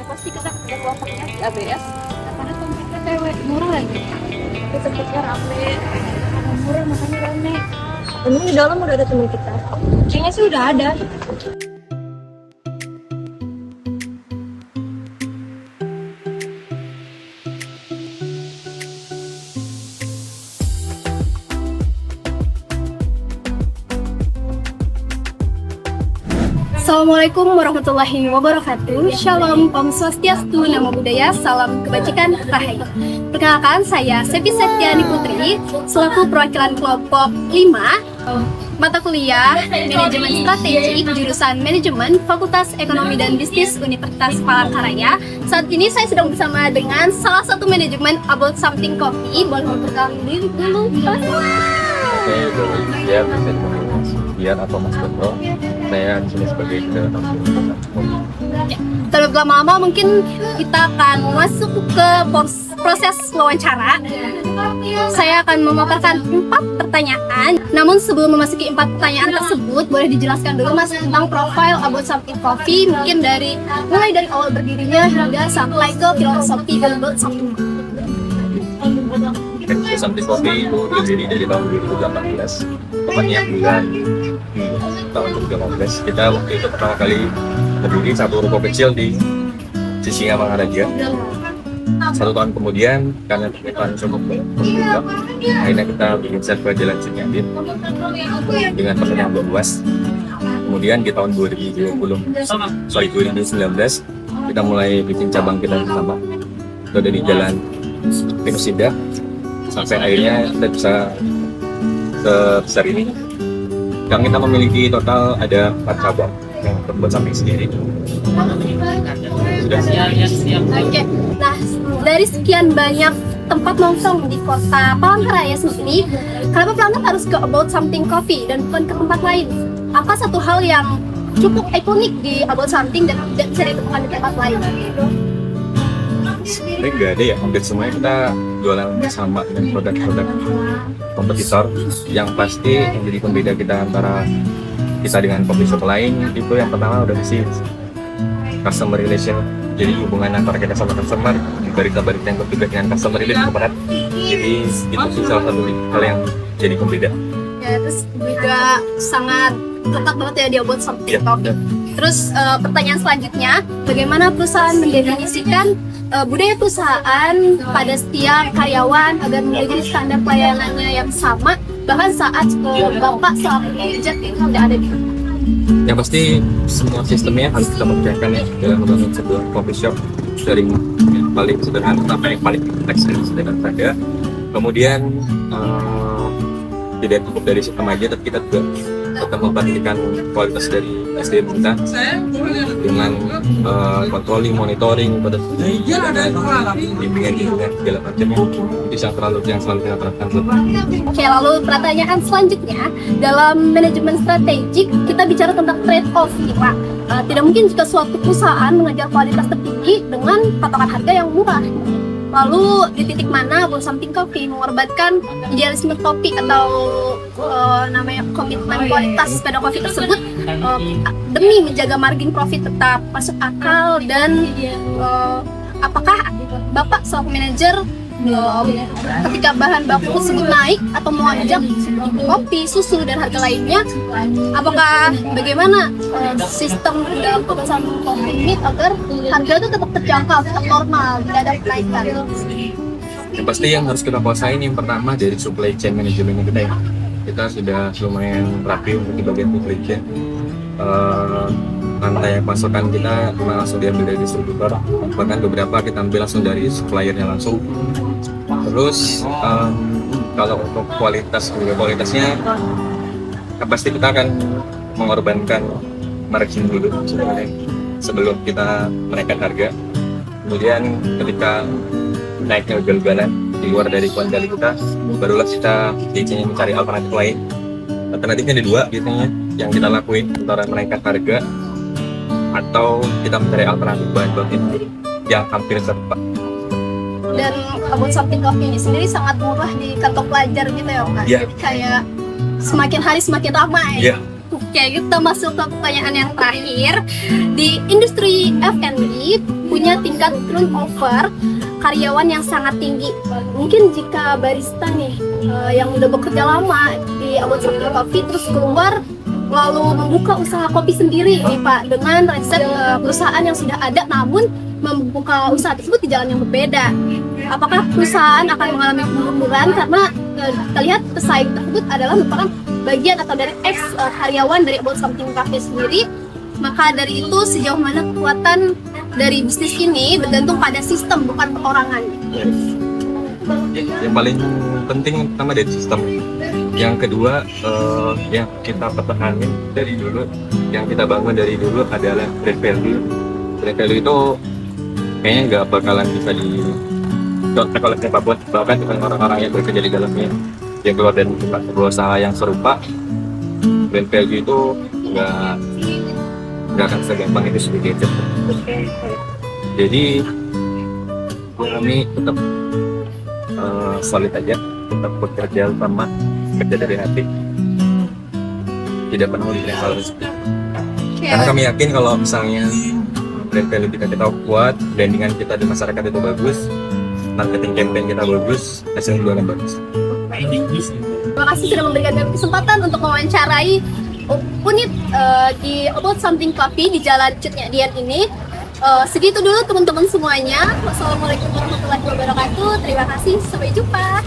pasti kita ada kelompoknya di ABS karena tempatnya cewek murah lagi itu tempatnya rame karena murah makanya rame. Emang di dalam udah ada teman kita? Kayaknya sih udah ada. Assalamualaikum warahmatullahi wabarakatuh. Shalom, Om Swastiastu, Namo Buddhaya, Salam Kebajikan, Rahayu. Perkenalkan, saya Sepi Septiani Putri, selaku perwakilan kelompok 5 mata kuliah Manajemen Strategik jurusan Manajemen Fakultas Ekonomi dan Bisnis Universitas Palangkaraya. Saat ini saya sedang bersama dengan salah satu manajemen About Something Coffee. Boleh memperkenalkan diri dulu, Pak? Saya Biar atau Mas Beto. Saya di sini sebagai Terlalu lama-lama mungkin kita akan masuk ke proses wawancara. Saya akan memaparkan 4 pertanyaan. Namun sebelum memasuki 4 pertanyaan tersebut, boleh dijelaskan dulu Mas tentang profil About Something Coffee, mungkin mulai dari awal berdirinya hingga sampai ke filosofi About Something. Something Coffee itu berdiri dari tahun 2018, tepatnya bulan tahun 2018. Kita waktu itu pertama kali berdiri satu ruko kecil di Sisingamangaraja. 1 tahun kemudian, karena permintaan cukup membludak, akhirnya kita bikin set ke Jalan Cinyadin dengan pasar yang luas. Kemudian di tahun 2019 kita mulai bikin cabang kita bersama. Itu dari Jalan Pinus Indah sampai akhirnya kita bisa sebesar ini. Yang kita memiliki total ada 4 cabang yang terbuat samping sendiri. Sudah Oke, nah dari sekian banyak tempat nongkrong di kota Palangkaraya sendiri, kenapa pelanggan harus ke About Something Coffee dan bukan ke tempat lain? Apa satu hal yang cukup ikonik di About Something dan tidak bisa ditemukan di tempat lain? Sebenarnya nggak ada ya, hampir semuanya kita jualan sama dengan produk-produk kompetitor. Yang pasti yang jadi pembeda kita antara kita dengan coffee shop lain itu yang pertama udah sih customer relation. Jadi hubungan antara kita sama customer, berita-berita yang berbeda dengan customer itu berat. Jadi itu sih salah satu hal yang jadi pembeda. Ya, terus juga sangat lekat banget ya di About Something Coffee. Terus pertanyaan selanjutnya, bagaimana perusahaan mendefinisikan budaya perusahaan pada setiap karyawan agar menjadi standar pelayanannya yang sama bahkan saat Bapak selaku manajer itu tidak ada di rumah? Yang pasti semua sistemnya harus kita kerjakan ya dalam membangun sebuah coffee shop, dari yang paling sederhana sampai yang paling kompleks dan sederhana saja. Kemudian tidak cukup dari sistem aja, tapi kita juga tetap memperhatikan kualitas dari SDM kita dengan controlling, monitoring, pada bimbingan segala macamnya. Itu yang selalu kita terapkan. Oke, lalu pertanyaan selanjutnya, dalam manajemen strategik kita bicara tentang trade-off nih Pak. Tidak mungkin jika suatu perusahaan mengejar kualitas tertinggi dengan potongan harga yang murah. Lalu di titik mana About Something Coffee mengorbankan idealisme kopi atau namanya komitmen kualitas pada kopi tersebut demi menjaga margin profit tetap masuk akal, dan apakah Bapak selaku manajer ketika bahan baku tersebut naik atau melonjak seperti kopi, susu, dan harga lainnya, apakah bagaimana sistem dalam perusahaan kopi ini agar harga itu tetap terjangkau, tetap normal, tidak ada kenaikan? Yang pasti yang harus kita kuasain yang pertama dari supply chain manajemen kita ya. Kita sudah lumayan rapi untuk di bagian supply chain. Rantai pasokan kita langsung diambil dari distributor, bahkan beberapa kita ambil langsung dari suppliernya langsung. Terus kalau untuk kualitasnya pasti kita akan mengorbankan margin dulu sebenarnya sebelum kita menaikkan harga. Kemudian ketika naiknya ugal-ugalan di luar dari kuantiti kita, barulah kita biasanya mencari alternatif lain. Alternatifnya ada 2 biasanya yang kita lakuin, antara menaikkan harga atau kita mencari alternatif bahan baku yang hampir serupa. Dan About Something Coffee ini sendiri sangat murah di kantong pelajar gitu ya Pak? Yeah. Jadi kayak semakin hari semakin ramai. Yeah. Oke, kita masuk ke pertanyaan yang terakhir. Di industri F&B punya tingkat turnover karyawan yang sangat tinggi. Mungkin jika barista nih yang udah bekerja lama di About Something Coffee terus keluar lalu membuka usaha kopi sendiri nih Pak, dengan resep perusahaan yang sudah ada namun membuka usaha tersebut di jalan yang berbeda. Apakah perusahaan akan mengalami kemunduran karena kita lihat pesaing tersebut adalah merupakan bagian atau dari ex karyawan dari About Something Cafe sendiri? Maka dari itu sejauh mana kekuatan dari bisnis ini bergantung pada sistem bukan perorangan. Yang paling penting pertama dari sistem. Yang kedua yang kita pertahanin dari dulu, yang kita bangun dari dulu adalah brand value. Brand value itu kayaknya nggak bakalan bisa dicontek oleh siapapun, bahkan dengan orang-orang yang bekerja di dalamnya yang keluar dari sebuah usaha yang serupa. Brand value itu nggak akan segampang itu sedikit. Jadi kami tetap solid aja, tetap bekerja sama, kerja dari hati, tidak pernah memikirkan hal itu. Karena kami yakin kalau misalnya brand value kita kuat, brandingan kita di masyarakat itu bagus, marketing campaign kita bagus, hasilnya juga akan bagus. Terima kasih sudah memberikan kami kesempatan untuk mewawancarai unit di About Something Coffee di Jalan Cut Nyadian ini. Segitu dulu teman-teman semuanya. Wassalamualaikum warahmatullahi wabarakatuh. Terima kasih, sampai jumpa.